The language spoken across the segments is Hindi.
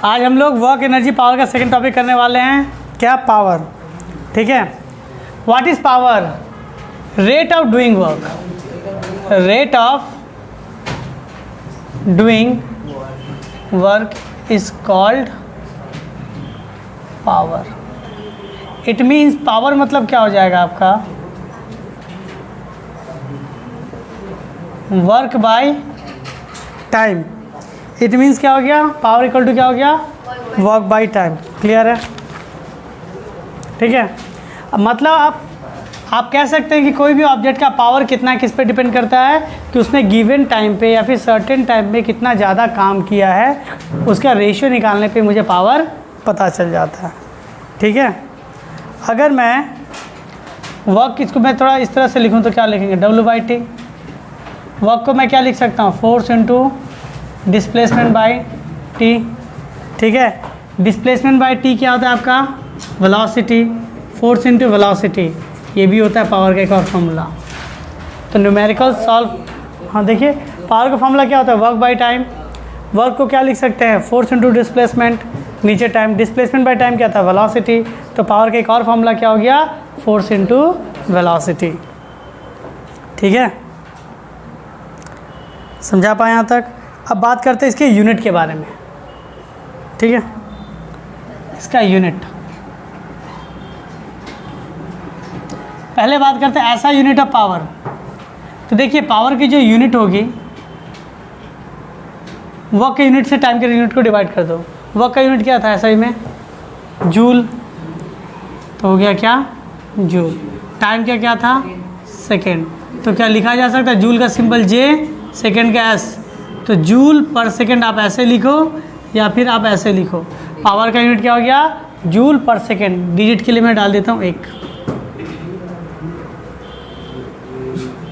आज हम लोग वर्क एनर्जी पावर का सेकंड टॉपिक करने वाले हैं। क्या? पावर। ठीक है। What is power? Rate of doing work. Rate of doing work is called power. It means power मतलब क्या हो जाएगा आपका? Work by time. It means क्या हो गया? पावर इक्वल टू क्या हो गया? Work by time. क्लियर है? ठीक है। अब मतलब आप कह सकते हैं कि कोई भी ऑब्जेक्ट का पावर कितना किस पे डिपेंड करता है कि उसने गिवन टाइम पे या फिर सर्टेन टाइम पे कितना ज़्यादा काम किया है, उसका रेशियो निकालने पे मुझे पावर पता चल जाता है। ठीक है। अगर मैं वर्क इसको मैं थोड़ा इस तरह से लिखूं तो क्या लिखेंगे? W/T। वर्क को मैं क्या लिख सकता हूँ? Force into displacement bye T. ठीक है। डिस्प्लेसमेंट बाय टी क्या होता है आपका? वेलोसिटी। फोर्स इंटू वेलोसिटी, ये भी होता है पावर का एक और फॉर्मूला। तो न्यूमेरिकल सॉल्व। हाँ देखिए, पावर का फॉर्मूला क्या होता है? Work by time. वर्क को क्या लिख सकते हैं? फोर्स इंटू डिस्प्लेसमेंट, नीचे टाइम। डिस्प्लेसमेंट बाय टाइम क्या था? वेलोसिटी। तो पावर का एक और फॉर्मूला क्या हो गया? Force into velocity. ठीक है, समझा पाए यहाँ तक? अब बात करते हैं इसके यूनिट के बारे में। ठीक है, इसका यूनिट पहले बात करते हैं ऐसा यूनिट ऑफ पावर। तो देखिए, पावर की जो यूनिट होगी वर्क के यूनिट से टाइम के यूनिट को डिवाइड कर दो। वर्क का यूनिट क्या था SI में? जूल। तो हो गया क्या? जूल। टाइम क्या था? सेकेंड। तो क्या लिखा जा सकता है? जूल का सिंबल J, सेकेंड का S। तो जूल पर सेकेंड आप ऐसे लिखो या फिर आप ऐसे लिखो। पावर का यूनिट क्या हो गया? जूल पर सेकेंड। डिजिट के लिए मैं डाल देता हूँ 1।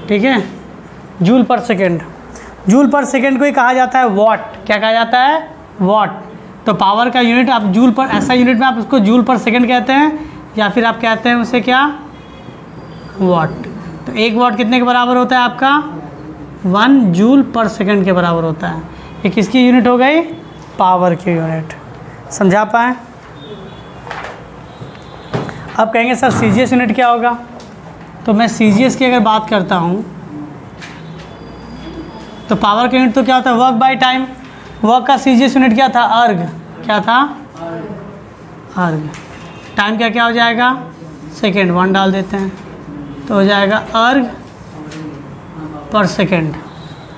ठीक है, जूल पर सेकेंड। जूल पर सेकेंड को ही कहा जाता है वॉट। क्या कहा जाता है? वॉट। तो पावर का यूनिट आप जूल पर, ऐसा यूनिट में आप उसको जूल पर सेकेंड कहते हैं या फिर आप कहते हैं उसे क्या? वॉट। तो 1 वॉट कितने के बराबर होता है आपका? 1 जूल पर सेकेंड के बराबर होता है। ये किसकी यूनिट हो गई? पावर की यूनिट। समझा पाए? अब कहेंगे सर CGS यूनिट क्या होगा? तो मैं CGS की अगर बात करता हूँ तो पावर का यूनिट तो क्या होता है? Work by time. वर्क का CGS यूनिट क्या था? अर्ग। क्या था? अर्ग। टाइम क्या हो जाएगा? सेकेंड। 1 डाल देते हैं तो हो जाएगा अर्ग पर सेकेंड।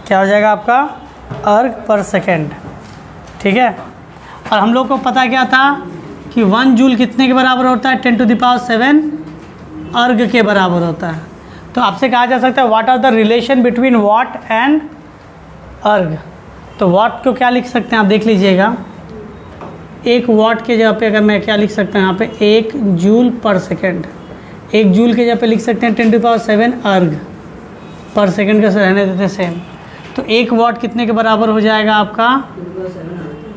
क्या हो जाएगा आपका? अर्ग पर सेकेंड। ठीक है। और हम लोग को पता क्या था कि 1 जूल कितने के बराबर होता है? 10⁷ अर्ग के बराबर होता है। तो आपसे कहा जा सकता है what are the relation between watt and erg. तो वॉट को क्या लिख सकते हैं आप देख लीजिएगा। 1 वॉट के जगह पे अगर मैं क्या लिख सकता हूँ यहाँ पे? 1 जूल पर सेकेंड। 1 जूल के जगह पे लिख सकते हैं 10⁷ अर्ग पर सेकेंड का रहने देते सेम। तो 1 वॉट कितने के बराबर हो जाएगा आपका?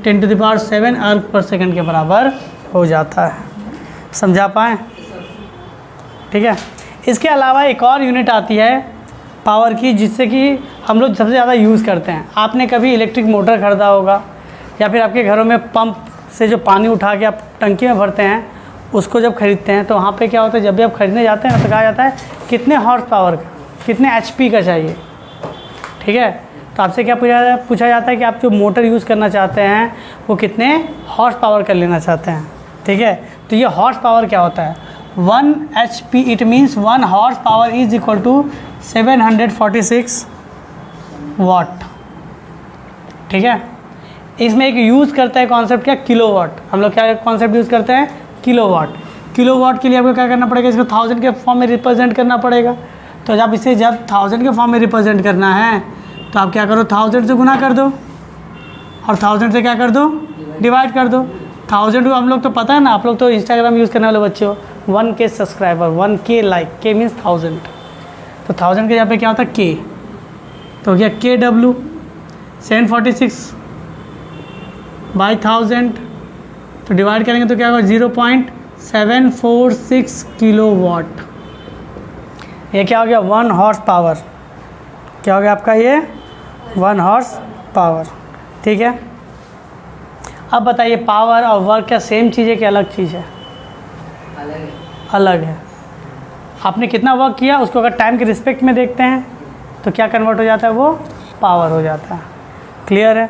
10⁷ अर्ग पर सेकेंड के बराबर हो जाता है। समझा पाए? ठीक है। इसके अलावा एक और यूनिट आती है पावर की जिससे कि हम लोग सबसे ज़्यादा यूज़ करते हैं। आपने कभी इलेक्ट्रिक मोटर खरीदा होगा या फिर आपके घरों में पंप से जो पानी उठा के आप टंकी में भरते हैं, उसको जब खरीदते हैं तो वहाँ पे क्या होता है? जब भी आप खरीदने जाते हैं तो कहा जाता है कितने हॉर्स पावर का, कितने HP का चाहिए। ठीक है। तो आपसे क्या पूछा जाता है कि आप जो मोटर यूज़ करना चाहते हैं वो कितने हॉर्स पावर का लेना चाहते हैं। ठीक है। तो ये हॉर्स पावर क्या होता है? 1 HP। It means 1 horse power is equal to 746 watt. ठीक है। इसमें एक यूज़ करता है कॉन्सेप्ट क्या? किलोवाट। हम लोग क्या कॉन्सेप्ट यूज़ करते हैं? किलोवाट। किलोवाट के लिए आपको क्या करना पड़ेगा? इसको 1000 के फॉर्म में रिप्रेजेंट करना पड़ेगा। तो जब 1000 के फॉर्म में रिप्रेजेंट करना है तो आप क्या करो? 1000 से गुना कर दो और 1000 से क्या कर दो? डिवाइड कर दो। 1000 को हम लोग तो पता है ना, आप लोग तो इंस्टाग्राम यूज़ करने वाले बच्चे हो। 1K subscriber, 1K like, K means 1000। तो 1000 के यहाँ पे क्या होता है? K। तो हो गया KW। 746 बाई 1000 तो डिवाइड करेंगे तो क्या होगा? 0.746 किलोवाट। ये क्या हो गया? 1 हॉर्स पावर। क्या हो गया आपका? ये 1 हॉर्स पावर। ठीक है। अब बताइए पावर और वर्क क्या सेम चीज़ है कि अलग चीज़ है? अलग है। आपने कितना वर्क किया उसको अगर टाइम के रिस्पेक्ट में देखते हैं तो क्या कन्वर्ट हो जाता है? वो पावर हो जाता है। क्लियर है?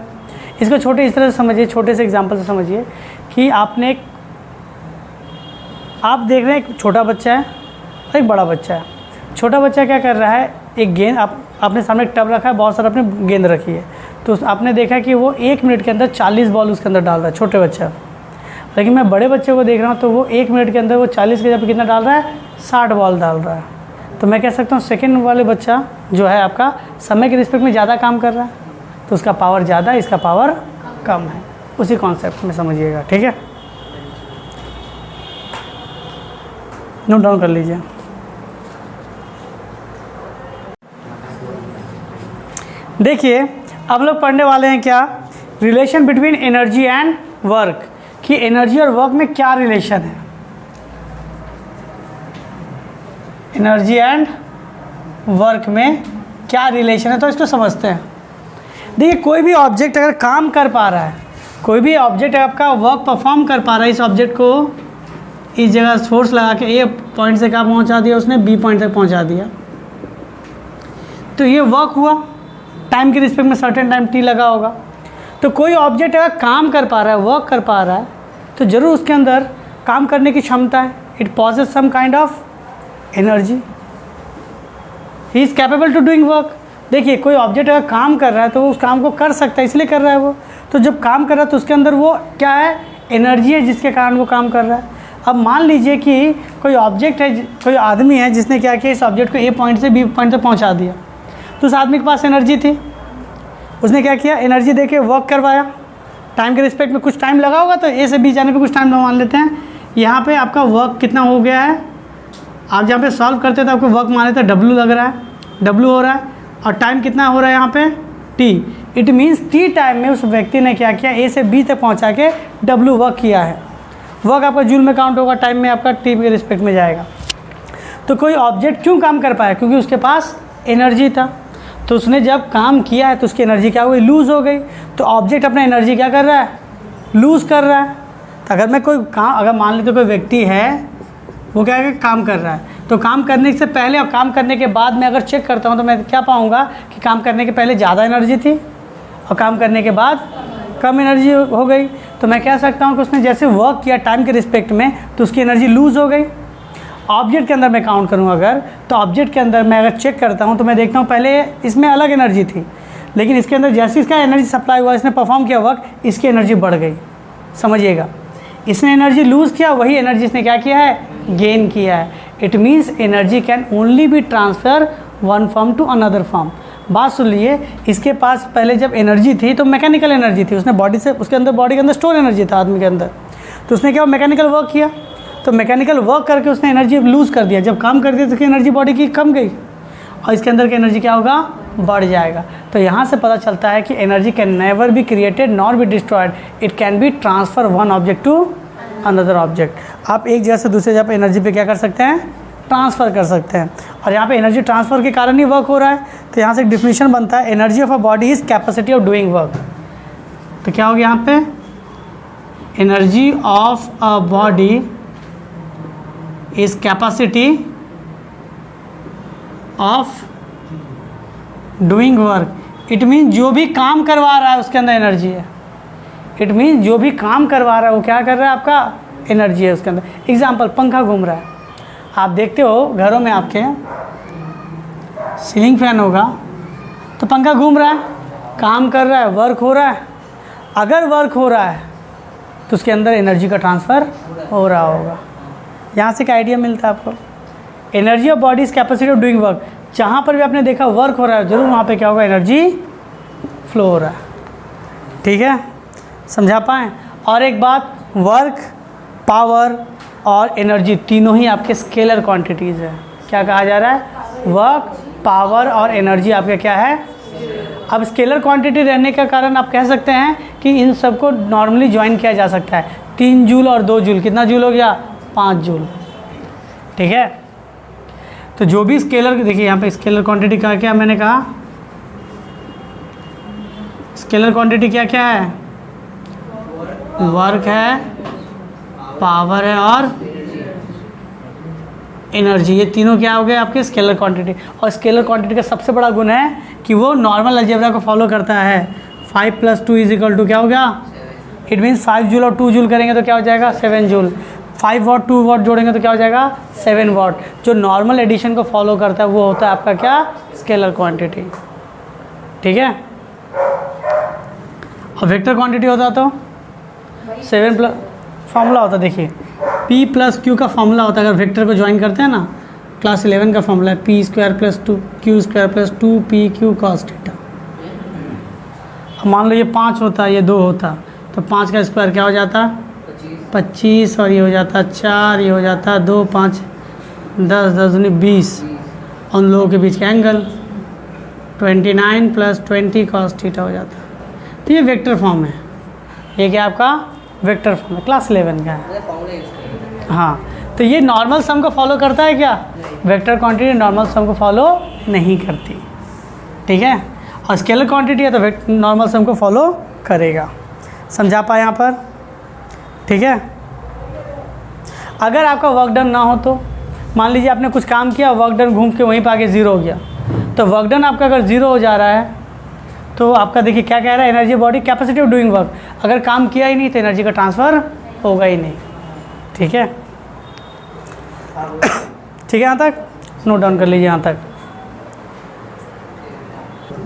इसको छोटे इस तरह से समझिए, छोटे से एग्जांपल से समझिए कि आप देख रहे हैं एक छोटा बच्चा है और एक बड़ा बच्चा है। छोटा बच्चा क्या कर रहा है, एक गेंद आपने सामने एक टब रखा है, बहुत सारा आपने गेंद रखी है, तो आपने देखा कि वो 1 मिनट के अंदर 40 बॉल उसके अंदर डाल रहा है, छोटे बच्चा। लेकिन मैं बड़े बच्चे को देख रहा हूँ तो वो 1 मिनट के अंदर वो 40 के जगह कितना डाल रहा है? 60 बॉल डाल रहा है। तो मैं कह सकता हूँ सेकेंड वाले बच्चा जो है आपका समय के रिस्पेक्ट में ज़्यादा काम कर रहा है, तो उसका पावर ज़्यादा है, इसका पावर कम है। उसी कॉन्सेप्ट में समझिएगा, ठीक है? नोट डाउन कर लीजिए। देखिए अब लोग पढ़ने वाले हैं क्या? Relation between energy and work, कि एनर्जी और वर्क में क्या रिलेशन है। एनर्जी एंड वर्क में क्या रिलेशन है, तो इसको समझते हैं। देखिए कोई भी ऑब्जेक्ट अगर काम कर पा रहा है, कोई भी ऑब्जेक्ट आपका वर्क परफॉर्म कर पा रहा है, इस ऑब्जेक्ट को इस जगह फोर्स लगा के ए पॉइंट से कहाँ पहुंचा दिया उसने? बी पॉइंट तक पहुंचा दिया, तो ये वर्क हुआ। टाइम के रिस्पेक्ट में सर्टेन टाइम टी लगा होगा। तो कोई ऑब्जेक्ट अगर काम कर पा रहा है, वर्क कर पा रहा है, तो ज़रूर उसके अंदर काम करने की क्षमता है। It possess some kind of energy, he is capable to doing work. देखिए कोई ऑब्जेक्ट अगर काम कर रहा है तो वो उस काम को कर सकता है, इसलिए कर रहा है वो। तो जब काम कर रहा है तो उसके अंदर वो क्या है? एनर्जी है, जिसके कारण वो काम कर रहा है। अब मान लीजिए कि कोई ऑब्जेक्ट है, कोई आदमी है जिसने क्या किया, इस ऑब्जेक्ट को ए पॉइंट से बी पॉइंट तक पहुंचा दिया, तो उस आदमी के पास एनर्जी थी, उसने क्या किया? एनर्जी देके वर्क करवाया। टाइम के रिस्पेक्ट में कुछ टाइम लगा होगा, तो ए से बी जाने पे कुछ टाइम मान लेते हैं। यहाँ पे आपका वर्क कितना हो गया है? आप जहाँ पे सॉल्व करते तो आपको वर्क मान लेते हैं डब्ल्यू लग रहा है, डब्ल्यू हो रहा है, और टाइम कितना हो रहा है यहाँ पे? T. It means T time में उस व्यक्ति ने क्या किया? ए से बी तक पहुँचा के डब्ल्यू वर्क किया है। वर्क आपका जूल में काउंट होगा, टाइम में आपका टी के रिस्पेक्ट में जाएगा। तो कोई ऑब्जेक्ट क्यों काम कर पाया? क्योंकि उसके पास एनर्जी था। तो उसने जब काम किया है तो उसकी एनर्जी क्या हो गई? लूज़ हो गई। तो ऑब्जेक्ट अपना एनर्जी क्या कर रहा है? लूज़ कर रहा है। तो अगर मैं कोई काम, अगर मान लेते कोई व्यक्ति है वो क्या है? काम कर रहा है, तो काम करने से पहले और काम करने के बाद मैं अगर चेक करता हूँ तो मैं क्या पाऊँगा कि काम करने के पहले ज़्यादा एनर्जी थी और काम करने के बाद कम एनर्जी हो गई। तो मैं कह सकता हूँ कि उसने जैसे वर्क किया टाइम के रिस्पेक्ट में तो उसकी एनर्जी लूज़ हो गई। ऑब्जेक्ट के अंदर मैं काउंट करूँ अगर, तो ऑब्जेक्ट के अंदर मैं अगर चेक करता हूँ तो मैं देखता हूँ पहले इसमें अलग एनर्जी थी, लेकिन इसके अंदर जैसे इसका एनर्जी सप्लाई हुआ, इसने परफॉर्म किया वर्क, इसकी एनर्जी बढ़ गई। समझिएगा, इसने एनर्जी लूज़ किया, वही एनर्जी इसने क्या किया है? गेन किया है। It means energy can only be transfer one form to another form. बात सुन लिए, इसके पास पहले जब एनर्जी थी तो मैकेनिकल एनर्जी थी, उसने बॉडी से, उसके अंदर बॉडी के अंदर स्टोर एनर्जी था आदमी के अंदर, तो उसने क्या मैकेनिकल वर्क किया, तो मैकेनिकल वर्क करके उसने एनर्जी लूज़ कर दिया। जब काम कर दिया तो उसकी एनर्जी बॉडी की कम गई और इसके अंदर की एनर्जी क्या होगा? बढ़ जाएगा। तो यहाँ से पता चलता है कि energy can never be created nor be destroyed, it can be transfer one object to another object. आप एक जगह से दूसरे जगह पर एनर्जी पे क्या कर सकते हैं? ट्रांसफ़र कर सकते हैं। और यहाँ पे एनर्जी ट्रांसफ़र के कारण ही वर्क हो रहा है। तो यहाँ से एक डिफिनीशन बनता है, energy of a body is capacity of doing work. तो क्या हो गया यहाँ पे? Energy of a body is capacity of doing work. It mean जो भी काम करवा रहा है उसके अंदर एनर्जी है। इट मीन जो भी काम करवा रहा है वो क्या कर रहा है? आपका एनर्जी है उसके अंदर। एग्जाम्पल, पंखा घूम रहा है, आप देखते हो घरों में आपके सीलिंग फैन होगा, तो पंखा घूम रहा है, काम कर रहा है, वर्क हो रहा है। अगर वर्क हो रहा है तो उसके अंदर एनर्जी का ट्रांसफ़र हो रहा होगा। यहाँ से क्या आइडिया मिलता है आपको? Energy of body is capacity of doing work. जहाँ पर भी आपने देखा वर्क हो रहा है, जरूर वहाँ पे क्या होगा? एनर्जी फ्लो हो रहा है। ठीक है, समझा पाएँ? और एक बात, वर्क, पावर और एनर्जी तीनों ही आपके स्केलर क्वांटिटीज़ है। क्या कहा जा रहा है? वर्क, पावर और एनर्जी आपका क्या है? अब स्केलर क्वांटिटी रहने का कारण आप कह सकते हैं कि इन सबको नॉर्मली ज्वाइन किया जा सकता है। 3 जूल और 2 जूल, कितना जूल हो गया? 5 जूल। ठीक है, तो जो भी स्केलर, देखिए यहाँ पे स्केलर क्वांटिटी का क्या मैंने कहा? स्केलर क्वांटिटी क्या क्या है? वर्क है, पावर है और एनर्जी, ये तीनों क्या हो गए आपके स्केलर क्वांटिटी। और स्केलर क्वांटिटी का सबसे बड़ा गुण है कि वो नॉर्मल अलजेब्रा को फॉलो करता है। 5 + 2 = क्या हो गया? इट मीन्स 5 जूल और 2 जूल करेंगे तो क्या हो जाएगा? 7 जूल। 5 वाट 2 वाट जोड़ेंगे तो क्या हो जाएगा? 7 वाट। जो नॉर्मल एडिशन को फॉलो करता है वो होता है आपका क्या? Scalar quantity. ठीक है। और वेक्टर क्वांटिटी होता तो 7 फॉर्मूला होता, देखिए P + Q का फॉर्मूला होता है। अगर वेक्टर को ज्वाइन करते हैं ना, क्लास 11 का फॉर्मूला है P² + 2Q² + 2PQ cos θ। अब मान लो ये 5 होता, ये 2 होता, तो 5 का स्क्वायर क्या हो जाता? 25, और ये हो जाता 4, ये हो जाता 2, 5, 10, 10 दूनी 20। उन लोगों के बीच का एंगल 29 + 20 cos θ हो जाता। तो ये वेक्टर फॉर्म है, ये क्या आपका वेक्टर फॉर्म है, क्लास 11 का है। हाँ, तो ये नॉर्मल सम को फॉलो करता है क्या? वेक्टर क्वांटिटी नॉर्मल सम को फॉलो नहीं करती। ठीक है। और स्केलर क्वांटिटी है तो नॉर्मल सम को फॉलो करेगा। समझा पाए यहाँ पर? ठीक है। अगर आपका वर्क डन ना हो तो मान लीजिए आपने कुछ काम किया, वर्क डन घूम के वहीं पर आके 0 हो गया, तो वर्क डन आपका अगर 0 हो जा रहा है तो आपका देखिए क्या कह रहा है? Energy body capacity of doing work. अगर काम किया ही नहीं तो एनर्जी का ट्रांसफ़र होगा ही नहीं। ठीक है। ठीक है, यहाँ तक नोट डाउन कर लीजिए। यहाँ तक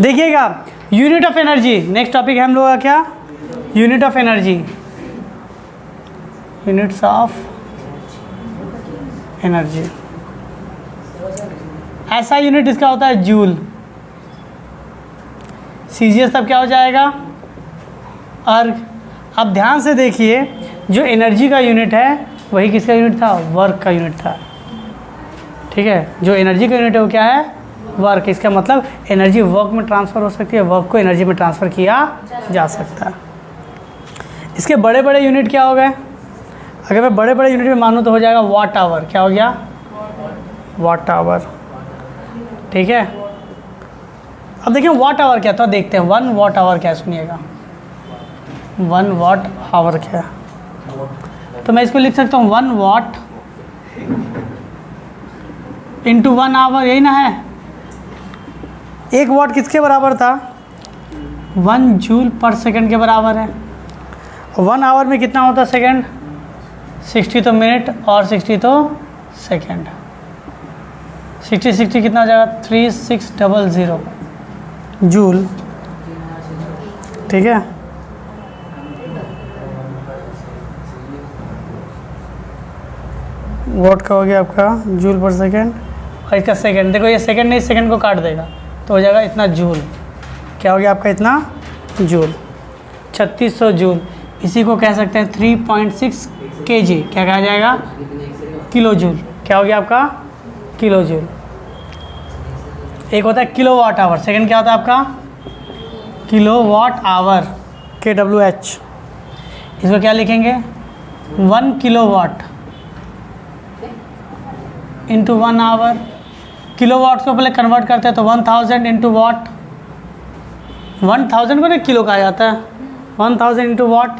देखिएगा, unit of energy. Next topic है हम लोग का क्या? Unit of energy, units of energy. ऐसा यूनिट इसका होता है जूल। सीजीएस तब क्या हो जाएगा? अर्ग। अब ध्यान से देखिए, जो एनर्जी का यूनिट है वही किसका यूनिट था? वर्क का यूनिट था। ठीक है। जो एनर्जी का यूनिट है वो क्या है? वर्क। इसका मतलब एनर्जी वर्क में ट्रांसफ़र हो सकती है, वर्क को एनर्जी में ट्रांसफ़र किया जा सकता है। इसके बड़े बड़े यूनिट क्या हो गए? अगर मैं बड़े बड़े यूनिट में मानूँ तो हो जाएगा वाट आवर। क्या हो गया? Watt hour. ठीक है। अब देखिए वाट आवर क्या था, देखते हैं 1 वाट आवर क्या, सुनिएगा 1 वाट आवर क्या। तो मैं इसको लिख सकता हूँ 1 वाट इंटू 1 आवर, यही ना है। 1 वाट किसके बराबर था? 1 जूल पर सेकंड के बराबर है। 1 आवर में कितना होता सेकंड? 60 तो मिनट और 60 तो सेकंड। 60 कितना हो जाएगा? 3600 जूल। ठीक है। वॉट का हो गया आपका जूल पर सेकंड, और इसका सेकंड देखो, ये सेकंड नहीं, सेकंड को काट देगा तो हो जाएगा इतना जूल। क्या हो गया आपका? इतना जूल, 3600 जूल। इसी को कह सकते हैं 3.6 kg। क्या कहा जाएगा? Kilo joule. क्या हो गया आपका? Kilo joule. एक होता है किलो वाट आवर, सेकंड क्या होता है आपका? Kilowatt hour, KWH। इसको क्या लिखेंगे? 1 kilowatt into 1 hour. Kilowatt को पहले कन्वर्ट करते हैं तो 1000 इंटू वाट। 1000 को ना किलो कहा जाता है। 1000 इंटू वाट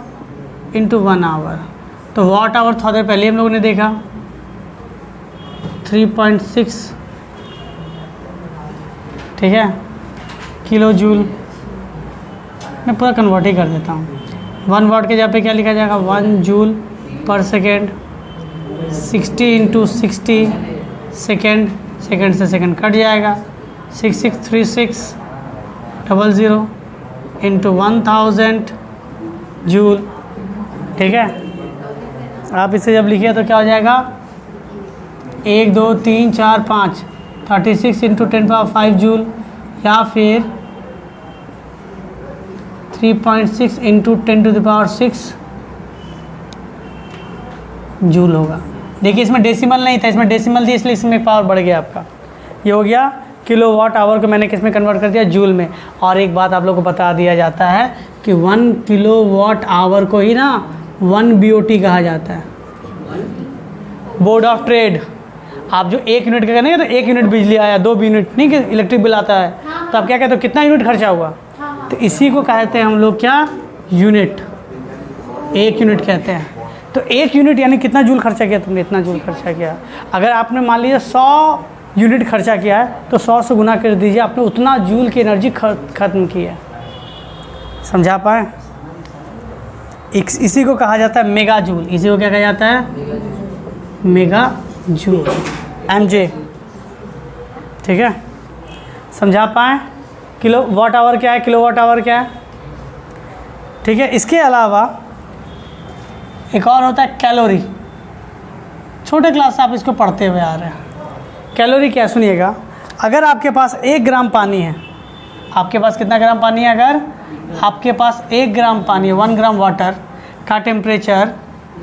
इंटू 1 आवर। तो वाट आवर थोड़ा देर पहले हम लोगों ने देखा 3.6। ठीक है। किलो जूल मैं पूरा कन्वर्ट ही कर देता हूँ। 1 वाट के जगह पे क्या लिखा जाएगा? 1 जूल पर सेकेंड। 60 इंटू 60 सेकेंड, सेकेंड से सेकेंड कट जाएगा। 663600 इंटू 1000 जूल। ठीक है। आप इसे जब लिखिए तो क्या हो जाएगा? 1 2 3 4 5 36 इंटू 10⁵ जूल, या फिर 3.6 इंटू 10⁶ जूल होगा। देखिए इसमें डेसिमल नहीं था, इसमें डेसिमल थी इसलिए इसमें पावर बढ़ गया आपका। ये हो गया किलो वाट आवर को मैंने किस में कन्वर्ट कर दिया? जूल में। और एक बात आप लोग को बता दिया जाता है कि 1 किलो वाट आवर को ही ना 1 BOT कहा जाता है, बोर्ड ऑफ ट्रेड। आप जो 1 यूनिट का करेंगे तो 1 यूनिट बिजली आया, 2 यूनिट नहीं कि इलेक्ट्रिक बिल आता है, तो आप क्या कहते हो? कितना यूनिट खर्चा हुआ? तो इसी को कहते हैं हम लोग क्या? यूनिट। 1 यूनिट कहते हैं। तो 1 यूनिट यानी कितना जूल खर्चा किया तुमने? इतना जूल खर्चा किया। अगर आपने मान लीजिए 100 यूनिट खर्चा किया है तो 100 से गुना कर दीजिए, आपने उतना जूल की एनर्जी खत्म की है। समझा पाए? इसी को कहा जाता है मेगा जूल। इसी को क्या कहा जाता है? Mega joule, MJ। ठीक है, समझा पाए? किलो वाट आवर क्या है, किलो वाट आवर क्या है? ठीक है, इसके अलावा एक और होता है कैलोरी। छोटे क्लास से आप इसको पढ़ते हुए आ रहे हैं। कैलोरी क्या, सुनिएगा। अगर आपके पास 1 ग्राम पानी है, आपके पास कितना ग्राम पानी है? अगर आपके पास 1 ग्राम पानी है, 1 ग्राम वाटर का टेम्परेचर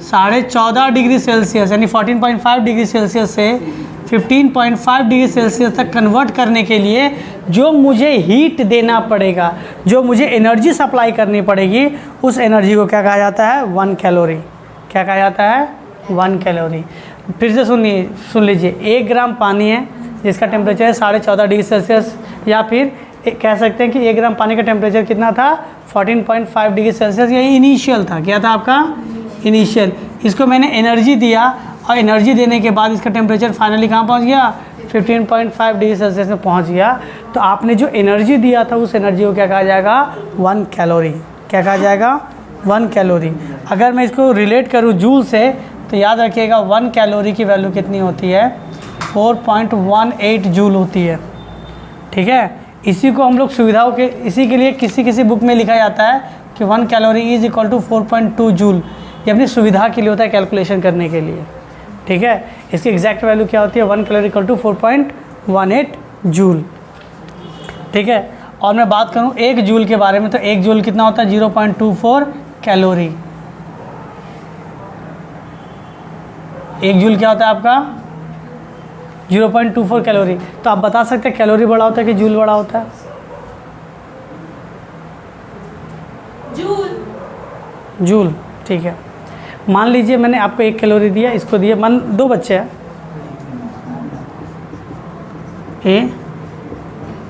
14.5 डिग्री सेल्सियस यानी 14.5 डिग्री सेल्सियस से 15.5 डिग्री सेल्सियस तक कन्वर्ट करने के लिए जो मुझे हीट देना पड़ेगा, जो मुझे एनर्जी सप्लाई करनी पड़ेगी, उस एनर्जी को क्या कहा जाता है? 1 कैलोरी। क्या कहा जाता है? 1 कैलोरी। फिर से सुन लीजिए, 1 ग्राम पानी है जिसका टेम्परेचर है 14.5 डिग्री सेल्सियस, या फिर कह सकते हैं कि 1 ग्राम पानी का टेम्परेचर कितना था? 14.5 डिग्री सेल्सियस। ये इनिशियल था। क्या था आपका? इनिशियल। इसको मैंने एनर्जी दिया और एनर्जी देने के बाद इसका टेम्परेचर फाइनली कहाँ पहुँच गया? 15.5 डिग्री सेल्सियस में पहुँच गया। तो आपने जो एनर्जी दिया था उस एनर्जी को क्या कहा जाएगा? 1 कैलोरी। क्या कहा जाएगा? 1 कैलोरी। अगर मैं इसको रिलेट करूँ जूल से तो याद रखिएगा 1 कैलोरी की वैल्यू कितनी होती है? 4.18 जूल होती है। ठीक है, इसी को हम लोग सुविधाओं के, इसी के लिए किसी बुक में लिखा जाता है कि 1 calorie is equal to 4.2 joule. ये अपनी सुविधा के लिए होता है, कैलकुलेशन करने के लिए। ठीक है, इसकी एग्जैक्ट वैल्यू क्या होती है? 1 कैलोरी इक्वल टू 4.18 जूल। ठीक है, और मैं बात करूं 1 जूल के बारे में तो 1 जूल कितना होता है? 0.24 कैलोरी। 1 जूल क्या होता है आपका? 0.24 कैलोरी। तो आप बता सकते हैं कैलोरी बड़ा होता है कि जूल बड़ा होता है? जूल। ठीक है, मान लीजिए मैंने आपको 1 कैलोरी दिया, इसको दिया, मान 2 बच्चे हैं, ए,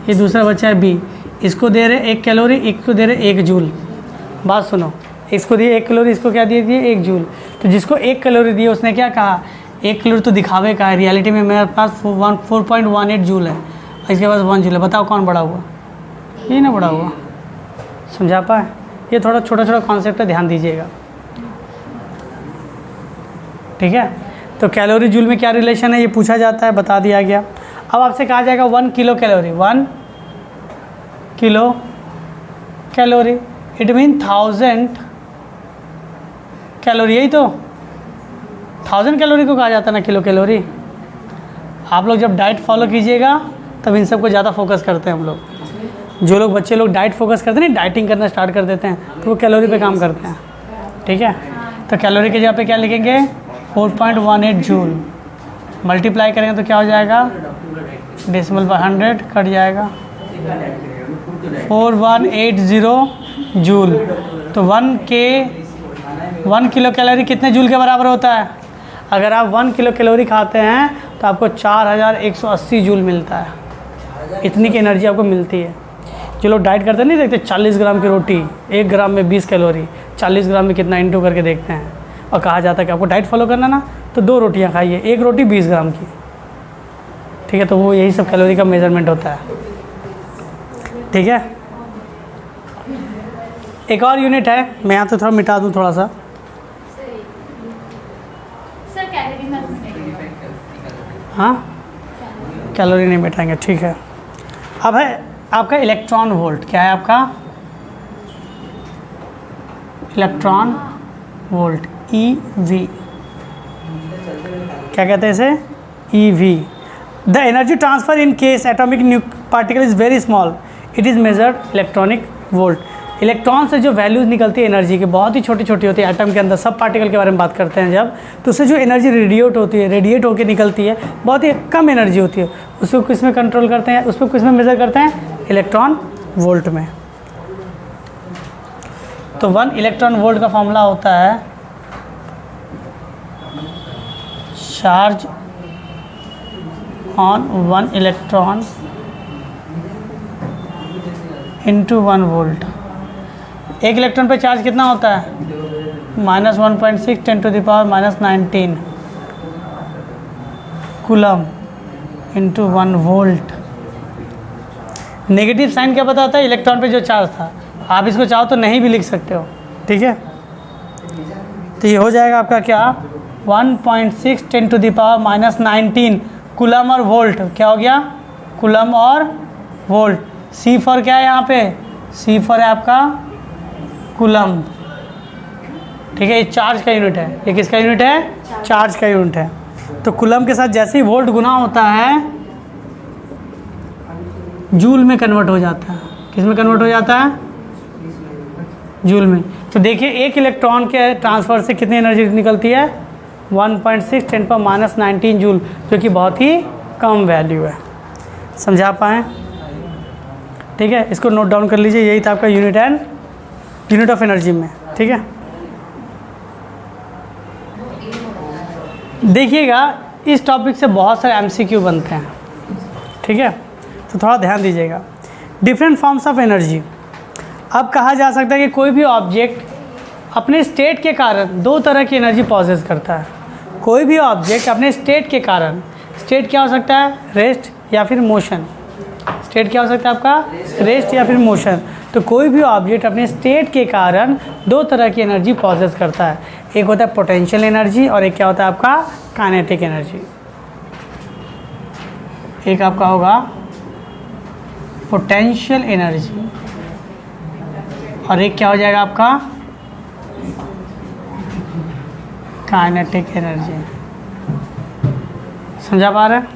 ये दूसरा बच्चा है बी, इसको दे रहे 1 कैलोरी, इसको दे रहे 1 जूल। बात सुनो, इसको दिए 1 कैलोरी, इसको क्या दिए 1 जूल। तो जिसको 1 कैलोरी दिए उसने क्या कहा? 1 कैलोरी तो दिखावे का है, रियलिटी में मेरे पास 4.18 जूल है, इसके पास 1 जूल है। बताओ कौन बड़ा हुआ? ये ना बड़ा हुआ। समझा पाए? ये थोड़ा छोटा कॉन्सेप्ट है, ध्यान दीजिएगा। ठीक है, तो कैलोरी जूल में क्या रिलेशन है ये पूछा जाता है, बता दिया गया। अब आपसे कहा जाएगा 1 kilo calorie, 1 kilo calorie, it mean 1000 calorie. यही तो 1000 कैलोरी को कहा जाता है ना, किलो कैलोरी। आप लोग जब डाइट फॉलो कीजिएगा तब इन सब को ज़्यादा फोकस करते हैं हम लोग। जो लोग बच्चे लोग डाइट फोकस करते हैं ना, डाइटिंग करना स्टार्ट कर देते हैं तो वो कैलोरी पे काम करते हैं। ठीक है, तो कैलोरी के जगह पे क्या लिखेंगे? 4.18 जूल। मल्टीप्लाई करेंगे तो क्या हो जाएगा? डेसिमल बाय 100 कट जाएगा, 4180 जूल। तो 1 किलो कैलोरी कितने जूल के बराबर होता है? अगर आप 1 किलो कैलोरी खाते हैं तो आपको 4180 जूल मिलता है। इतनी की एनर्जी आपको मिलती है। जो लोग डाइट करते नहीं देखते, 40 ग्राम की रोटी, 1 ग्राम में 20 कैलोरी, 40 ग्राम में कितना इंटू करके देखते हैं, और कहा जाता है कि आपको डाइट फॉलो करना ना तो 2 रोटियां खाइए, 1 रोटी 20 ग्राम की। ठीक है, तो वो यही सब कैलोरी का मेजरमेंट होता है। ठीक है, एक और यूनिट है, मैं यहाँ तो थोड़ा मिटा दूँ थोड़ा सा। हाँ, कैलोरी नहीं मिटाएंगे। ठीक है, अब है आपका इलेक्ट्रॉन वोल्ट। क्या है आपका? Electron volt, EV। क्या कहते हैं इसे? EV। The energy transfer in case atomic particle is very small, it is measured electronic volt. Electron से जो वैल्यूज़ निकलती है एनर्जी की, बहुत ही छोटी छोटी होती है। एटम के अंदर सब पार्टिकल के बारे में बात करते हैं जब, तो उससे जो एनर्जी रेडिएट होकर निकलती है, बहुत ही कम एनर्जी होती है। उसको किस में कंट्रोल करते हैं? उसको किस में मेज़र करते हैं? इलेक्ट्रॉन वोल्ट में। तो 1 इलेक्ट्रॉन वोल्ट का फॉर्मूला होता है charge on 1 electron into 1 volt. 1 electron पे चार्ज कितना होता है? -1.6 10⁻⁻19 coulomb into 1 volt. Negative sign क्या बताता है? इलेक्ट्रॉन पे जो चार्ज था। आप इसको चाहो तो नहीं भी लिख सकते हो, ठीक है। तो ये हो जाएगा आपका क्या, 1.6 10⁻⁻19 कूलम और वोल्ट। क्या हो गया? कूलम और वोल्ट। C फॉर क्या है यहाँ पे? C फॉर है आपका कूलम, ठीक है। ये चार्ज का यूनिट है। ये किसका यूनिट है? चार्ज का यूनिट है। तो कूलम के साथ जैसे ही वोल्ट गुना होता है जूल में कन्वर्ट हो जाता है। किस में कन्वर्ट हो जाता है? जूल में। तो देखिए एक इलेक्ट्रॉन के ट्रांसफ़र से कितनी एनर्जी निकलती है? 1.6 10⁻⁻19 जूल, जो कि बहुत ही कम वैल्यू है। समझा पाएँ? ठीक है, इसको नोट डाउन कर लीजिए। यही था आपका यूनिट ऑफ एनर्जी में, ठीक है। देखिएगा इस टॉपिक से बहुत सारे MCQ बनते हैं, ठीक है, तो थोड़ा ध्यान दीजिएगा। Different forms of energy. अब कहा जा सकता है कि कोई भी ऑब्जेक्ट अपने स्टेट के कारण दो तरह की एनर्जी पॉसेस करता है। कोई भी ऑब्जेक्ट अपने स्टेट के कारण, स्टेट क्या हो सकता है? रेस्ट या फिर मोशन। स्टेट क्या हो सकता है आपका? रेस्ट या फिर मोशन। तो कोई भी ऑब्जेक्ट अपने स्टेट के कारण दो तरह की एनर्जी पॉसेस करता है। एक होता है पोटेंशियल एनर्जी और एक क्या होता है आपका? Kinetic energy. एक आपका होगा पोटेंशियल एनर्जी और एक क्या हो जाएगा आपका? Kinetic energy. समझा पा रहे हैं?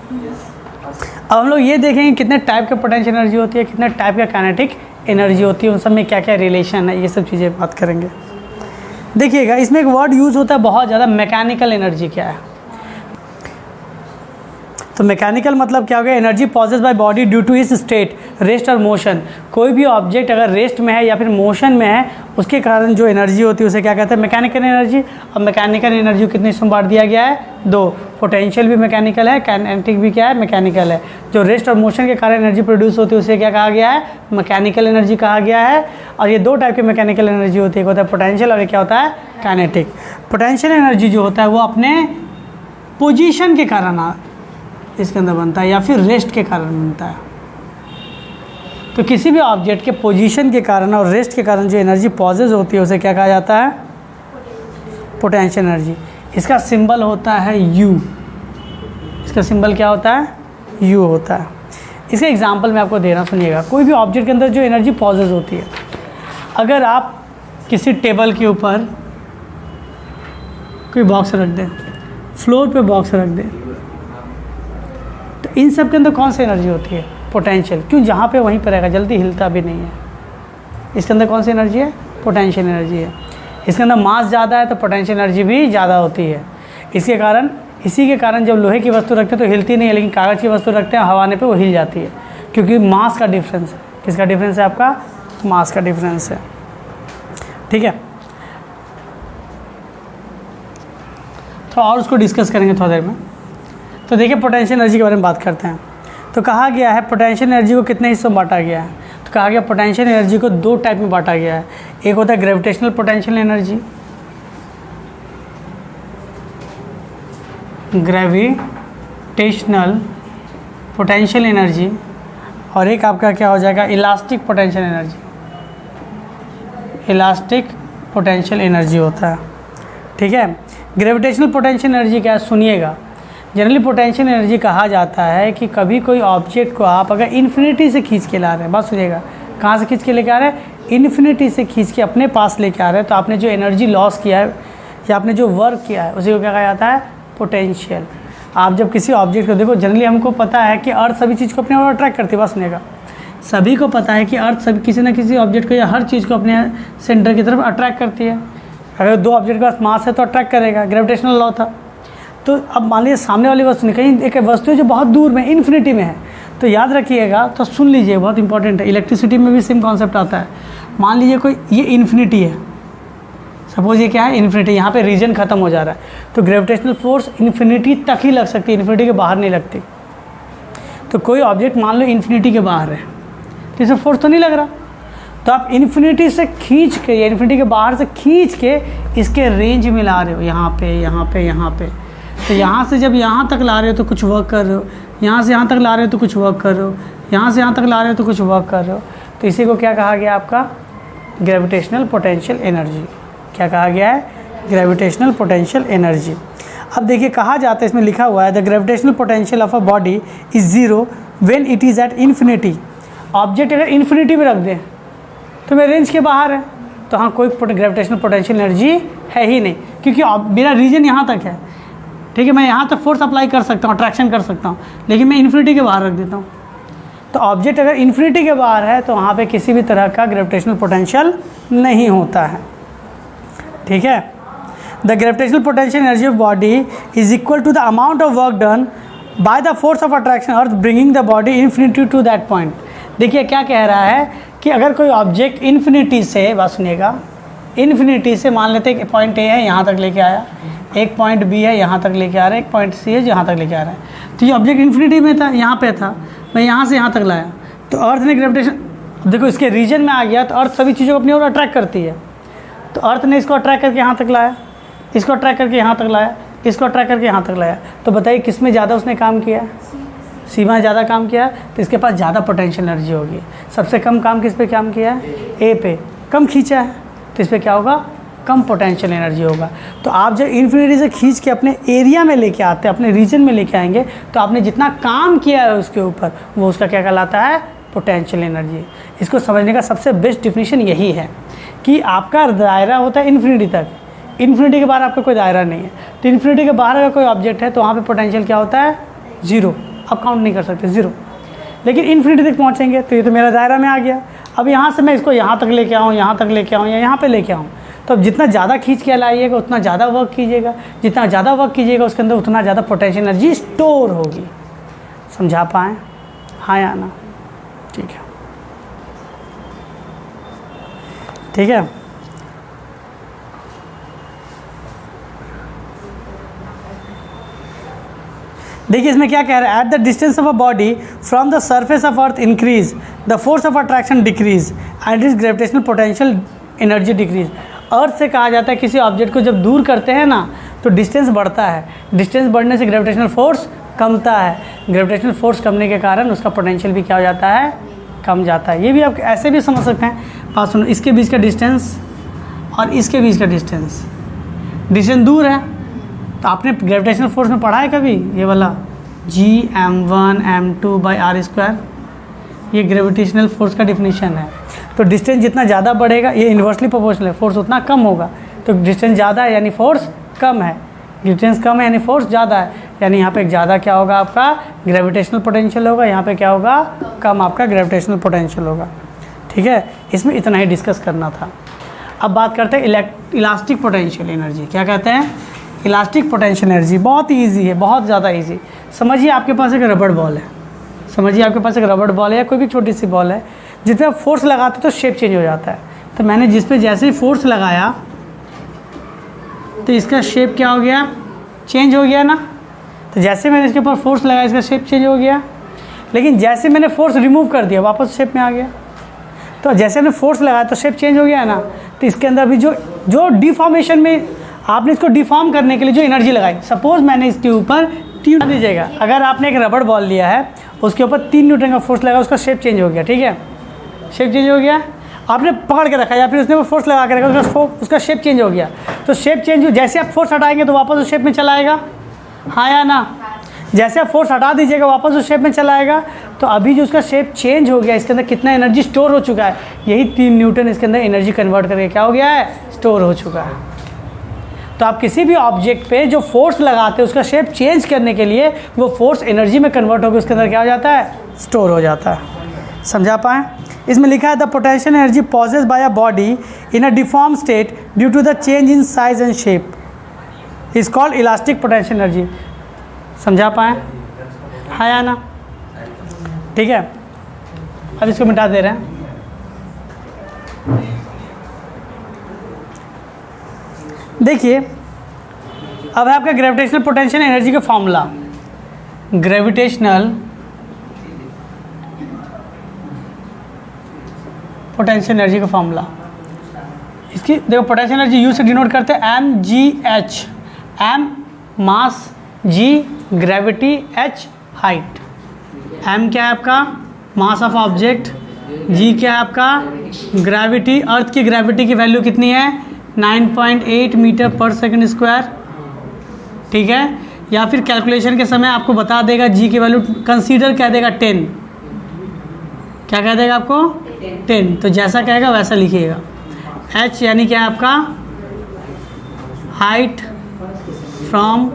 अब हम लोग ये देखेंगे कितने टाइप के पोटेंशियल एनर्जी होती है, कितने टाइप का काइनेटिक एनर्जी होती है, उन सब में क्या क्या रिलेशन है, ये सब चीज़ें बात करेंगे। देखिएगा इसमें एक वर्ड यूज़ होता है बहुत ज़्यादा, मैकेनिकल एनर्जी क्या है। तो मैकेनिकल मतलब क्या हो गया? Energy possess by body due to इस स्टेट, रेस्ट और मोशन। कोई भी ऑब्जेक्ट अगर रेस्ट में है या फिर मोशन में है, उसके कारण जो एनर्जी होती है उसे क्या कहते हैं? Mechanical energy. और मैकेनिकल एनर्जी को कितने हिस्सों में बांट दिया गया है? दो। पोटेंशियल भी मैकेनिकल है, काइनेटिक भी क्या है? मैकेनिकल है। जो रेस्ट और मोशन के कारण एनर्जी प्रोड्यूस होती है उसे क्या कहा गया है? मैकेनिकल एनर्जी कहा गया है। और ये दो टाइप की मैकेनिकल एनर्जी होती है, एक होता है पोटेंशियल और एक क्या होता है? काइनेटिक। पोटेंशियल एनर्जी जो होता है वो अपने पोजीशन के कारण इसके अंदर बनता है या फिर रेस्ट के कारण बनता है। तो किसी भी ऑब्जेक्ट के पोजीशन के कारण और रेस्ट के कारण जो एनर्जी पॉसेस होती है उसे क्या कहा जाता है? Potential energy. इसका सिंबल होता है U। इसका सिंबल क्या होता है? U होता है। इसका एग्जांपल मैं आपको दे रहा हूँ, सुनिएगा। कोई भी ऑब्जेक्ट के अंदर जो एनर्जी पॉसेस होती है, अगर आप किसी टेबल के ऊपर कोई बॉक्स रख दें, फ्लोर पे बॉक्स रख दें, तो इन सब के अंदर कौन सी एनर्जी होती है? पोटेंशियल। क्यों? जहाँ पे वहीं पर रहेगा, जल्दी हिलता भी नहीं है। इसके अंदर कौन सी एनर्जी है? पोटेंशियल एनर्जी है। इसके अंदर मास ज़्यादा है तो पोटेंशियल एनर्जी भी ज़्यादा होती है। इसी के कारण जब लोहे की वस्तु रखते हैं तो हिलती नहीं है, लेकिन कागज़ की वस्तु रखते हैं हवा आने पे वो हिल जाती है, क्योंकि मास का डिफरेंस है। किसका डिफरेंस है? आपका मास का डिफरेंस है, ठीक है। तो और उसको डिस्कस करेंगे थोड़ी देर में। तो देखिए पोटेंशियल एनर्जी के बारे में बात करते हैं। तो कहा गया है पोटेंशियल एनर्जी को कितने हिस्सों में बांटा गया है? तो कहा गया पोटेंशियल एनर्जी को दो टाइप में बांटा गया है। एक होता है gravitational potential energy, gravitational potential energy, और एक आपका क्या हो जाएगा? Elastic potential energy. Elastic potential energy होता है, ठीक है। ग्रेविटेशनल पोटेंशियल एनर्जी क्या है? सुनिएगा। जनरली पोटेंशियल एनर्जी कहा जाता है कि कभी कोई ऑब्जेक्ट को आप अगर इन्फिनिटी से खींच के ला रहे हैं, बात सुनिएगा, कहाँ से खींच के लेके आ रहे हैं? इन्फिनिटी से खींच के अपने पास लेके आ रहे हैं, तो आपने जो एनर्जी लॉस किया है या आपने जो वर्क किया है उसी को क्या कहा जाता है? पोटेंशियल। आप जब किसी ऑब्जेक्ट को देखो, जनरली हमको पता है कि अर्थ सभी चीज़ को अपने ओर अट्रैक्ट करती है, बात सुनिएगा। सभी को पता है कि अर्थ सभी किसी न किसी ऑब्जेक्ट को या हर चीज़ को अपने सेंटर की तरफ अट्रैक्ट करती है। अगर दो ऑब्जेक्ट के पास मास है तो अट्रैक्ट करेगा, ग्रेविटेशनल लॉ था। तो अब मान लीजिए सामने वाली वस्तु नहीं, कहीं एक वस्तु है जो बहुत दूर में इन्फिनिटी में है, तो याद रखिएगा, तो सुन लीजिए, बहुत इंपॉर्टेंट है। इलेक्ट्रिसिटी में भी सेम कॉन्सेप्ट आता है। मान लीजिए कोई ये इन्फिनिटी है, सपोज ये क्या है? इन्फिनिटी। यहाँ पे रीजन खत्म हो जा रहा है, तो ग्रेविटेशनल फोर्स इन्फिनिटी तक ही लग सकती है, इन्फिनिटी के बाहर नहीं लगती। तो कोई ऑब्जेक्ट मान लो इन्फिनिटी के बाहर है, तो इसे फोर्स तो नहीं लग रहा। तो आप इन्फिनिटी से खींच के, या इन्फिनिटी के बाहर से खींच के इसके रेंज में ला रहे हो, यहाँ पे यहाँ पे यहाँ पे। तो यहाँ से जब यहाँ तक ला रहे हो तो कुछ वर्क कर रहे हो, यहाँ से यहाँ तक ला रहे हो तो कुछ वर्क कर रहे हो, यहाँ से यहाँ तक ला रहे हो तो कुछ वर्क कर रहे हो। तो इसी को क्या कहा गया आपका? Gravitational potential energy. क्या कहा गया है? Gravitational potential energy. अब देखिए कहा जाता है, इसमें लिखा हुआ है the gravitational potential of a body is zero when it is at infinity. Object अगर इन्फिनिटी में रख दें तो मेरे रेंज के बाहर है, तो हाँ कोई ग्रेविटेशनल पोटेंशियल एनर्जी है ही नहीं, क्योंकि मेरा रीजन यहाँ तक है, ठीक है। मैं यहाँ तक फोर्स अप्लाई कर सकता हूँ, अट्रैक्शन कर सकता हूँ, लेकिन मैं इन्फिनिटी के बाहर रख देता हूँ। तो ऑब्जेक्ट अगर इन्फिनिटी के बाहर है तो वहाँ पे किसी भी तरह का ग्रेविटेशनल पोटेंशियल नहीं होता है, ठीक है। The gravitational potential energy of body is equal to the amount of work done by the force of attraction earth bringing the body infinity to that point. देखिए क्या कह रहा है कि अगर कोई ऑब्जेक्ट इन्फिनिटी से, बात सुनिएगा, इन्फिनिटी से मान लेते हैं कि पॉइंट ए है यहाँ तक लेके आया, एक पॉइंट बी है यहाँ तक लेके आ रहा है, एक पॉइंट सी है यहाँ तक लेके आ रहा है। तो ये ऑब्जेक्ट इन्फिनिटी में था, यहाँ पे था, मैं यहाँ से यहाँ तक लाया, तो अर्थ ने ग्रेविटेशन, देखो इसके रीजन में आ गया तो अर्थ सभी चीज़ों को अपनी ओर अट्रैक्ट करती है। तो अर्थ ने इसको अट्रैक्ट करके यहाँ तक लाया, इसको अट्रैक्ट करके यहाँ तक लाया, इसको अट्रैक्ट करके यहाँ तक लाया। तो बताइए किस में ज़्यादा उसने काम किया? सी में ज़्यादा काम किया, तो इसके पास ज़्यादा पोटेंशियल एनर्जी होगी। सबसे कम काम किस पे काम किया है? ए पे। कम खींचा है तो इस पर क्या होगा? कम पोटेंशियल एनर्जी होगा। तो आप जब इन्फिनिटी से खींच के अपने एरिया में लेके आते हैं, अपने रीजन में लेके आएंगे, तो आपने जितना काम किया है उसके ऊपर, वो उसका क्या कहलाता है? Potential energy. इसको समझने का सबसे बेस्ट डिफिनीशन यही है कि आपका दायरा होता है इन्फिनिटी तक, इन्फिनिटी के बाहर आपका कोई दायरा नहीं है। तो इन्फिनिटी के बाहर अगर कोई ऑब्जेक्ट है तो वहाँ पे पोटेंशियल क्या होता है? ज़ीरो। आप काउंट नहीं कर सकते, ज़ीरो। लेकिन इन्फिनिटी तक पहुँचेंगे तो ये तो मेरा दायरा में आ गया। अब यहाँ से मैं इसको यहाँ तक लेके आऊँ, यहाँ तक लेके आऊँ, या यहाँ पे लेके आऊँ, तो अब जितना ज़्यादा खींच के लाइएगा उतना ज़्यादा वर्क कीजिएगा, जितना ज़्यादा वर्क कीजिएगा उसके अंदर उतना ज़्यादा पोटेंशियल एनर्जी स्टोर होगी। समझा पाएँ? हाँ या ना? ठीक है, ठीक है। देखिए इसमें क्या कह रहा है? At the distance of a body from the surface of earth increase, the force of attraction decrease and its gravitational potential energy decrease. Earth से कहा जाता है किसी ऑब्जेक्ट को जब दूर करते हैं ना तो डिस्टेंस बढ़ता है, डिस्टेंस बढ़ने से ग्रेविटेशनल फोर्स कमता है, ग्रेविटेशनल फोर्स कमने के कारण उसका पोटेंशियल भी क्या हो जाता है? कम जाता है। ये भी आप ऐसे भी समझ सकते हैं। बात सुनो, इसके बीच का डिस्टेंस और इसके बीच का डिस्टेंस दूर है, तो आपने ग्रेविटेशनल फोर्स में पढ़ा है कभी? ये वाला Gm1m2/r², ये ग्रेविटेशनल फोर्स का डिफिनीशन है। तो डिस्टेंस जितना ज़्यादा बढ़ेगा, ये इन्वर्सली प्रोपोर्शनल है, फोर्स उतना कम होगा। तो डिस्टेंस ज़्यादा है यानी फोर्स कम है, डिस्टेंस कम है यानी फोर्स ज़्यादा है, यानी यहाँ पे ज़्यादा क्या होगा? आपका ग्रेविटेशनल पोटेंशियल होगा, यहाँ पे क्या होगा? कम आपका ग्रेविटेशनल पोटेंशियल होगा। ठीक है, इसमें इतना ही डिस्कस करना था। अब बात करते हैं इलास्टिक पोटेंशियल एनर्जी। क्या कहते हैं? Elastic potential energy. बहुत ईजी है, बहुत ज़्यादा ईजी। समझिए आपके पास एक रबड़ बॉल है, समझिए आपके पास एक रबड़ बॉल है या कोई भी छोटी सी बॉल है, जिस पर आप फोर्स लगाते तो शेप चेंज हो जाता है। तो मैंने जिस पे जैसे ही फोर्स लगाया तो इसका शेप क्या हो गया? चेंज हो गया ना। तो जैसे मैंने इसके ऊपर फोर्स लगाया इसका शेप चेंज हो गया, लेकिन जैसे मैंने फोर्स रिमूव कर दिया वापस शेप में आ गया। तो जैसे मैंने फोर्स लगाया तो शेप चेंज हो गया है ना। तो इसके अंदर भी जो डिफॉर्मेशन में आपने इसको डिफॉर्म करने के लिए जो एनर्जी लगाई, सपोज मैंने इसके ऊपर 3 दीजिएगा, अगर आपने एक रबड़ बॉल लिया है उसके ऊपर 3 न्यूटन का फोर्स लगा, उसका शेप चेंज हो गया। ठीक है, शेप चेंज हो गया, आपने पकड़ के रखा या फिर उसने फोर्स लगा के रखा, उसका शेप चेंज हो गया। तो शेप चेंज जैसे आप फोर्स हटाएंगे तो वापस उस शेप में चला आएगा, हाँ या ना। जैसे आप फोर्स हटा दीजिएगा वापस उस शेप में चला आएगा। तो अभी जो उसका शेप चेंज हो गया, इसके अंदर कितना एनर्जी स्टोर हो चुका है? यही 3 न्यूटन इसके अंदर एनर्जी कन्वर्ट करके क्या हो गया है? स्टोर हो चुका है। तो आप किसी भी ऑब्जेक्ट पे जो फोर्स लगाते हैं उसका शेप चेंज करने के लिए वो फोर्स एनर्जी में कन्वर्ट होकर उसके अंदर क्या हो जाता है? स्टोर हो जाता है। समझा पाएँ? इसमें लिखा है the potential energy possessed by a body in a deformed state due to the change in size and shape is called elastic potential energy. समझा पाएँ? हाँ या ना? ठीक है, अब इसको मिटा दे रहे हैं। देखिए अब है आपका ग्रेविटेशनल पोटेंशियल एनर्जी का फॉर्मूला। ग्रेविटेशनल पोटेंशियल एनर्जी का फॉर्मूला। इसकी देखो पोटेंशियल एनर्जी यू से डिनोट करते हैं mgh, m मास, g gravity, h height. m क्या है आपका मास ऑफ ऑब्जेक्ट, g क्या है आपका ग्रेविटी, अर्थ की ग्रेविटी की वैल्यू कितनी है 9.8 मीटर पर सेकंड स्क्वायर, ठीक है। या फिर कैलकुलेशन के समय आपको बता देगा g की वैल्यू, कंसीडर कह देगा 10, क्या कह देगा आपको 10, तो जैसा कहेगा वैसा लिखिएगा। h यानी क्या है आपका हाइट फ्रॉम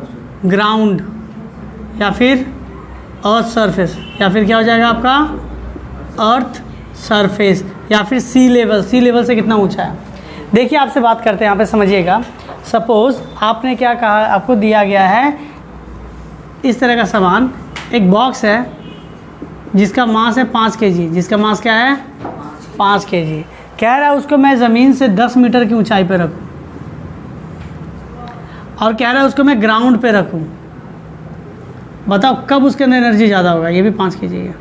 ग्राउंड या फिर अर्थ सरफेस, या फिर क्या हो जाएगा आपका अर्थ सरफेस, या फिर सी लेवल, सी लेवल से कितना ऊंचा है। देखिए आपसे बात करते हैं यहाँ पे, समझिएगा। सपोज़ आपने क्या कहा, आपको दिया गया है इस तरह का सामान, एक बॉक्स है जिसका मास है 5 kg, जिसका मास क्या है 5 kg। कह रहा है उसको मैं ज़मीन से 10 मीटर की ऊंचाई पे रखूं, और कह रहा है उसको मैं ग्राउंड पे रखूं। बताओ कब उसके अंदर एनर्जी ज़्यादा होगा, ये भी 5 kg है,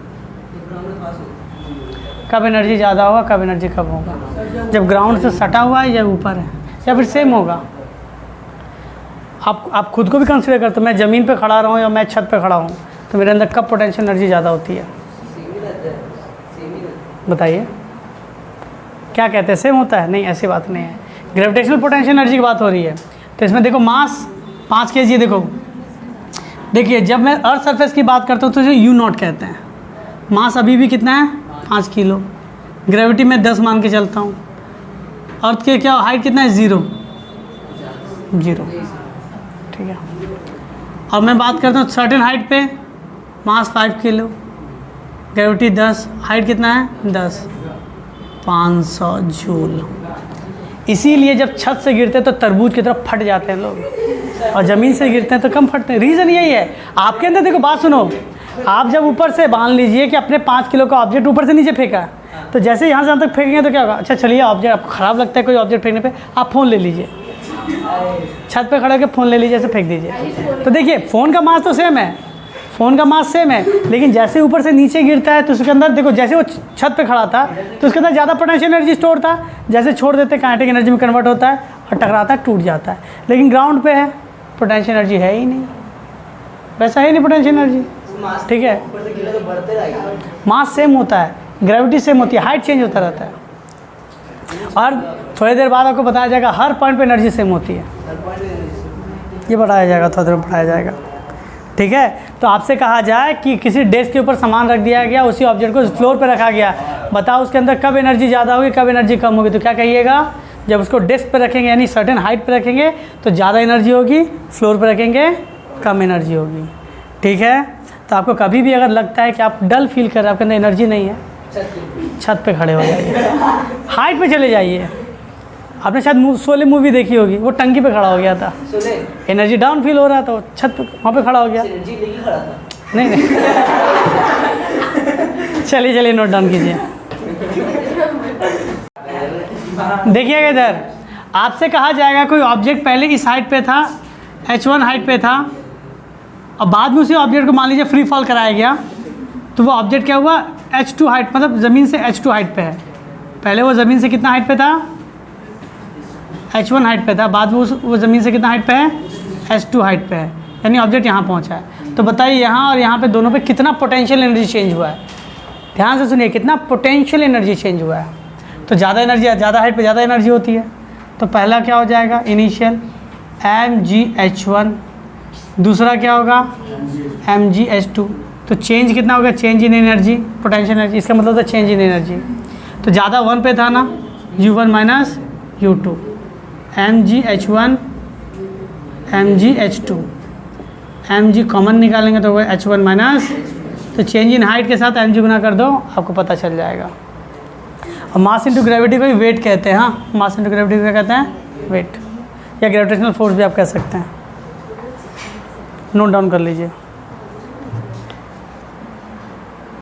कब एनर्जी ज़्यादा होगा, कब एनर्जी कम होगा, जब ग्राउंड से सटा हुआ है या ऊपर है, या फिर सेम होगा। आप खुद को भी कंसिडर करते हो, मैं ज़मीन पे खड़ा रहा हूँ या मैं छत पे खड़ा हूँ, तो मेरे अंदर कब पोटेंशियल एनर्जी ज़्यादा होती है, बताइए क्या कहते हैं, सेम होता है? नहीं, ऐसी बात नहीं है। ग्रेविटेशनल पोटेंशियल एनर्जी की बात हो रही है, तो इसमें देखो मास 5 kg। देखिए जब मैं अर्थ सरफेस की बात करता हूँ तो इसे यू नॉट कहते हैं। मास अभी भी कितना है 5 किलो, ग्रेविटी में 10 मान के चलता हूँ, अर्थ के क्या हाइट कितना है 0, ठीक है। और मैं बात करता हूँ सर्टेन हाइट पे, मास 5 किलो, ग्रेविटी 10, हाइट कितना है 10, 500 जूल। इसीलिए जब छत से गिरते हैं तो तरबूज की तरफ फट जाते हैं लोग, और ज़मीन से गिरते हैं तो कम फटते हैं। रीज़न यही है। आपके अंदर देखो, बात सुनो, आप जब ऊपर से मान लीजिए कि अपने 5 किलो का ऑब्जेक्ट ऊपर से नीचे फेंका, तो जैसे यहाँ से यहाँ तक फेंकेंगे तो क्या होगा? अच्छा चलिए, ऑब्जेक्ट आपको ख़राब लगता है कोई ऑब्जेक्ट फेंकने पे, आप फ़ोन ले लीजिए, छत पे खड़े होकर फ़ोन ले लीजिए, ऐसे फेंक दीजिए। तो देखिए फ़ोन का मास तो सेम है, फ़ोन का मास सेम है, लेकिन जैसे ऊपर से नीचे गिरता है तो उसके अंदर देखो, जैसे वो छत पे खड़ा था तो उसके अंदर ज़्यादा पोटेंशियल एनर्जी स्टोर था, जैसे छोड़ देते काइनेटिक एनर्जी में कन्वर्ट होता है और टकराता है, टूट जाता है। लेकिन ग्राउंड पे है, पोटेंशियल एनर्जी है ही नहीं, वैसा है नहीं पोटेंशियल एनर्जी, ठीक है। मास सेम होता है, ग्रेविटी सेम होती है, हाइट चेंज होता रहता है, और थोड़ी देर बाद आपको बताया जाएगा हर पॉइंट पे एनर्जी सेम होती है, ये बढ़ाया जाएगा, थोड़ा देर बढ़ाया जाएगा, ठीक है। तो आपसे कहा जाए कि किसी डेस्क के ऊपर सामान रख दिया गया, उसी ऑब्जेक्ट को फ्लोर पे रखा गया, बताओ उसके अंदर कब एनर्जी ज़्यादा होगी, कब एनर्जी कम होगी, तो क्या कहिएगा? जब उसको डेस्क पे रखेंगे यानी सर्टेन हाइट पे रखेंगे तो ज़्यादा एनर्जी होगी, फ्लोर पे रखेंगे कम एनर्जी होगी, ठीक है। तो आपको कभी भी अगर लगता है कि आप डल फील कर रहे हैं, आपके अंदर एनर्जी नहीं है, छत पे खड़े हो जाइए, हाइट पे चले जाइए। आपने शायद शोले मूवी देखी होगी, वो टंकी पे खड़ा हो गया था, एनर्जी डाउन फील हो रहा था, छत पे वहाँ पे खड़ा हो गया, नहीं चलिए नोट डाउन कीजिए। देखिएगा इधर, आपसे कहा जाएगा कोई ऑब्जेक्ट पहले इस हाइट पे था, h1 हाइट पे था, और बाद में उसी ऑब्जेक्ट को मान लीजिए फ्री फॉल कराया गया, तो वो ऑब्जेक्ट क्या हुआ h2 हाइट, मतलब ज़मीन से h2 हाइट पे है। पहले वो ज़मीन से कितना हाइट पे था, h1 हाइट पे था, बाद में वो ज़मीन से कितना हाइट पे है, h2 हाइट पे है, यानी ऑब्जेक्ट यहाँ पहुँचा है। तो बताइए यहाँ और यहाँ पे दोनों पे कितना पोटेंशियल एनर्जी चेंज हुआ है, ध्यान से सुनिए, कितना पोटेंशियल एनर्जी चेंज हुआ है। तो ज़्यादा एनर्जी, ज़्यादा हाइट पे ज़्यादा एनर्जी होती है, तो पहला क्या हो जाएगा इनिशियल mgh1, दूसरा क्या होगा mgh2। तो चेंज कितना होगा, change in energy, potential energy, इसका मतलब था चेंज इन एनर्जी। तो ज़्यादा 1 पे था ना, u1 minus u2, mgh1 mgh2, mg common निकालेंगे तो होगा h1 माइनस, तो चेंज इन हाइट के साथ mg गुना कर दो, आपको पता चल जाएगा। और मास इंटू ग्रेविटी को भी वेट कहते हैं, हाँ मास इंटू ग्रेविटी को क्या कहते हैं, वेट, या ग्रेविटेशनल फोर्स भी आप कह सकते हैं, नोट डाउन कर लीजिए।